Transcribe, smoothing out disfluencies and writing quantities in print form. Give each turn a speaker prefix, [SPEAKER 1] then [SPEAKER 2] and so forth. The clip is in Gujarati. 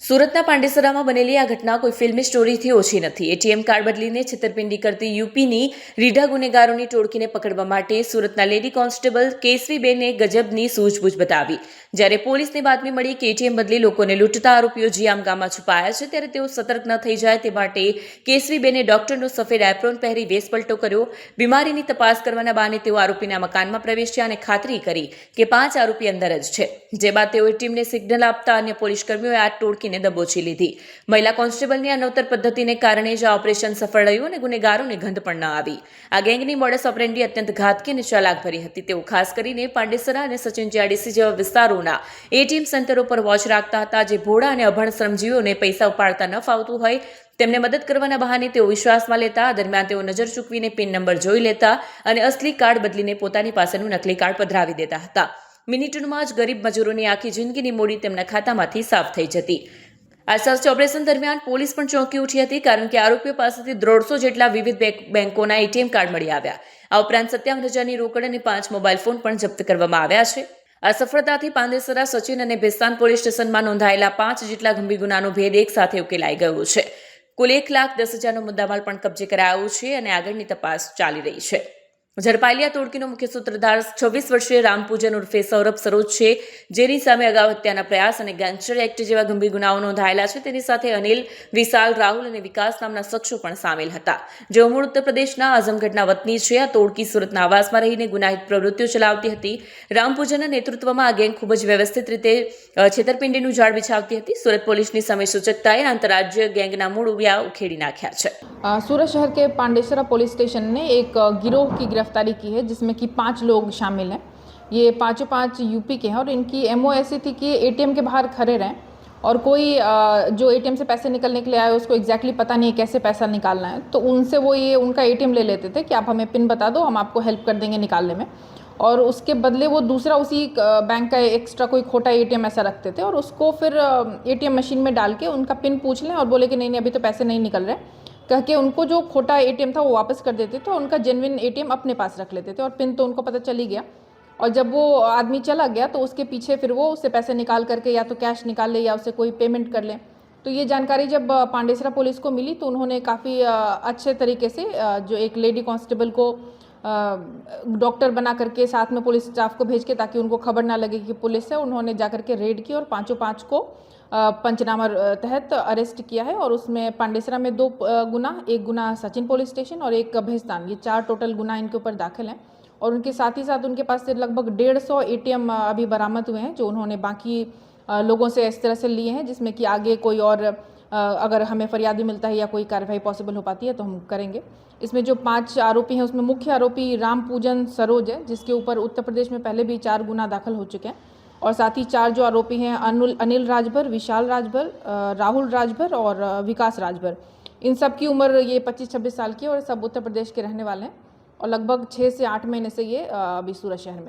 [SPEAKER 1] સુરતના પાંડેસરામાં બનેલી આ ઘટના કોઈ ફિલ્મી સ્ટોરીથી ઓછી નથી. એટીએમ કાર્ડ બદલીને છેતરપિંડી કરતી યુપીની રીઢા ગુનેગારોની ટોળકીને પકડવા માટે સુરતના લેડી કોન્સ્ટેબલ કેસવીબેને ગજબની સૂઝબૂઝ બતાવી. જ્યારે પોલીસને બાતમી મળી કે એટીએમ બદલી લોકોને લૂંટતા આરોપીઓ જીયામ ગામમાં છુપાયા છે, ત્યારે તેઓ સતર્ક ન થઈ જાય તે માટે કેસવીબેને ડોક્ટરનો સફેદ એપ્રોન પહેરી વેશપલટો કર્યો. બીમારીની તપાસ કરવાના બહાને તેઓ આરોપીના મકાનમાં પ્રવેશ્યા અને ખાતરી કરી કે 5 આરોપી અંદર જ છે. જે બાદ તેઓ ટીમને સિગ્નલ આપતા અન્ય પોલીસ કર્મીઓએ આ ટોળકી દબોચી લીધી. મહિલા કોન્સ્ટેબલની આ નવતર પદ્ધતિને કારણે જ આ ઓપરેશન સફળ રહ્યું અને ગુનેગારોને ગંધ પણ ન આવી. આ ગેંગની મોડસ ઓપરેન્ડી અત્યંત ઘાતકી અને ચાલાકભરી હતી. તેઓ ખાસ કરીને પાંડેસરા અને સચિન જીઆઈડીસી જેવા વિસ્તારોના એટીએમ સેન્ટરો પર વોચ રાખતા હતા. જે ભોળા અને અભણ શ્રમજીવીઓને પૈસા ઉપાડતા ન ફાવતું હોય તેમને મદદ કરવાના બહાને તેઓ વિશ્વાસમાં લેતા. દરમિયાન તેઓ નજર ચૂકવીને પિન નંબર જોઈ લેતા અને અસલી કાર્ડ બદલીને પોતાની પાસેનું નકલી કાર્ડ પધરાવી દેતા હતા. મિનિટોમાં જ ગરીબ મજૂરોની આખી જિંદગીની મૂડી તેમના ખાતામાંથી સાફ થઈ જતી. આ સર્ચ ઓપરેશન દરમિયાન પોલીસ પણ ચોંકી ઉઠી હતી, કારણ કે આરોપીઓ પાસેથી 150 જેટલા વિવિધ બેંકોના એટીએમ કાર્ડ મળી આવ્યા. આ ઉપરાંત 57,000ની રોકડ અને 5 મોબાઈલ ફોન પણ જપ્ત કરવામાં આવ્યા છે. આ સફળતાથી પાંડેસરા, સચિન અને ભેસ્તાન પોલીસ સ્ટેશનમાં નોંધાયેલા 5 જેટલા ગંભીર ગુનાનો ભેદ એક સાથે ઉકેલાઈ ગયો છે. કુલ 1,10,000નો મુદ્દામાલ પણ કબજે કરાયો છે અને આગળની તપાસ ચાલી રહી છે. ઝડપાયેલી આ ટોળકીનો મુખ્ય સૂત્રધાર 26 વર્ષીય રામપૂજન ઉર્ફે સૌરભ સરોજ છે, જેની સામે અગાઉ હત્યાના પ્રયાસ અને ગેંગસ્ટર એક્ટ જેવા ગંભીર ગુનાઓ નોંધાયેલા છે. તેની સાથે અનિલ, વિશાલ, રાહુલ અને વિકાસ નામના શખ્સો પણ સામેલ હતા, જેઓ મૂળ ઉત્તર પ્રદેશના આઝમગઢના વતની છે. આ ટોળકી સુરતના આવાસમાં રહીને ગુનાહિત પ્રવૃત્તિઓ ચલાવતી હતી. રામપૂજનના નેતૃત્વમાં આ ગેંગ ખૂબ જ વ્યવસ્થિત રીતે છેતરપિંડીનું જાળ બિછાવતી હતી. સુરત પોલીસની સમય સૂચકતાએ આંતરરાજ્ય ગેંગના મૂળ ઉવિયા ઉખેડી નાખ્યા છે.
[SPEAKER 2] सूरत शहर के पांडेसरा पुलिस स्टेशन ने एक गिरोह की गिरफ्तारी की है, जिसमें कि 5 लोग शामिल हैं. ये पाँचों 5 यूपी के हैं और इनकी एमओ ऐसी थी कि एटीएम के बाहर खड़े रहें और कोई जो एटीएम से पैसे निकलने के लिए आए उसको एग्जैक्टली पता नहीं है कैसे पैसा निकालना है, तो उनसे वो ये उनका एटीएम ले लेते थे कि आप हमें पिन बता दो, हम आपको हेल्प कर देंगे निकालने में. और उसके बदले वो दूसरा उसी बैंक का एक्स्ट्रा कोई खोटा एटीएम ऐसा रखते थे और उसको फिर एटीएम मशीन में डाल के उनका पिन पूछ लें और बोले कि नहीं अभी तो पैसे नहीं निकल रहे, कह के उनको जो खोटा एटीएम था वो वापस कर देते थे और उनका जेन्युइन एटीएम अपने पास रख लेते थे. और पिन तो उनको पता चल ही गया और जब वो आदमी चला गया तो उसके पीछे फिर वो उससे पैसे निकाल करके या तो कैश निकाल ले या उससे कोई पेमेंट कर ले. तो ये जानकारी जब पांडेसरा पुलिस को मिली तो उन्होंने काफ़ी अच्छे तरीके से जो एक लेडी कांस्टेबल को डॉक्टर बना करके साथ में पुलिस स्टाफ को भेज के, ताकि उनको खबर ना लगे कि पुलिस है, उन्होंने जाकर के रेड की और पाँचों 5 को पंचनामा तहत अरेस्ट किया है. और उसमें पांडेसरा में 2 गुना, एक गुना सचिन पुलिस स्टेशन और एक भेस्तान, ये 4 टोटल गुना इनके ऊपर दाखिल हैं. और उनके साथ ही साथ उनके पास से लगभग 150 एटीएम अभी बरामद हुए हैं, जो उन्होंने बाकी लोगों से इस तरह से लिए हैं, जिसमें कि आगे कोई और अगर हमें फरियादी मिलता है या कोई कार्रवाई पॉसिबल हो पाती है तो हम करेंगे. इसमें जो 5 आरोपी हैं उसमें मुख्य आरोपी रामपूजन सरोज है, जिसके ऊपर उत्तर प्रदेश में पहले भी 4 गुना दाखिल हो चुके हैं. और साथ ही 4 जो आरोपी हैं अनिल राजभर, विशाल राजभर, राहुल राजभर और विकास राजभर, इन सब की उम्र ये 25-26 साल की है और सब उत्तर प्रदेश के रहने वाले हैं और लगभग 6 से 8 महीने से ये अभी सूरत शहर में थे.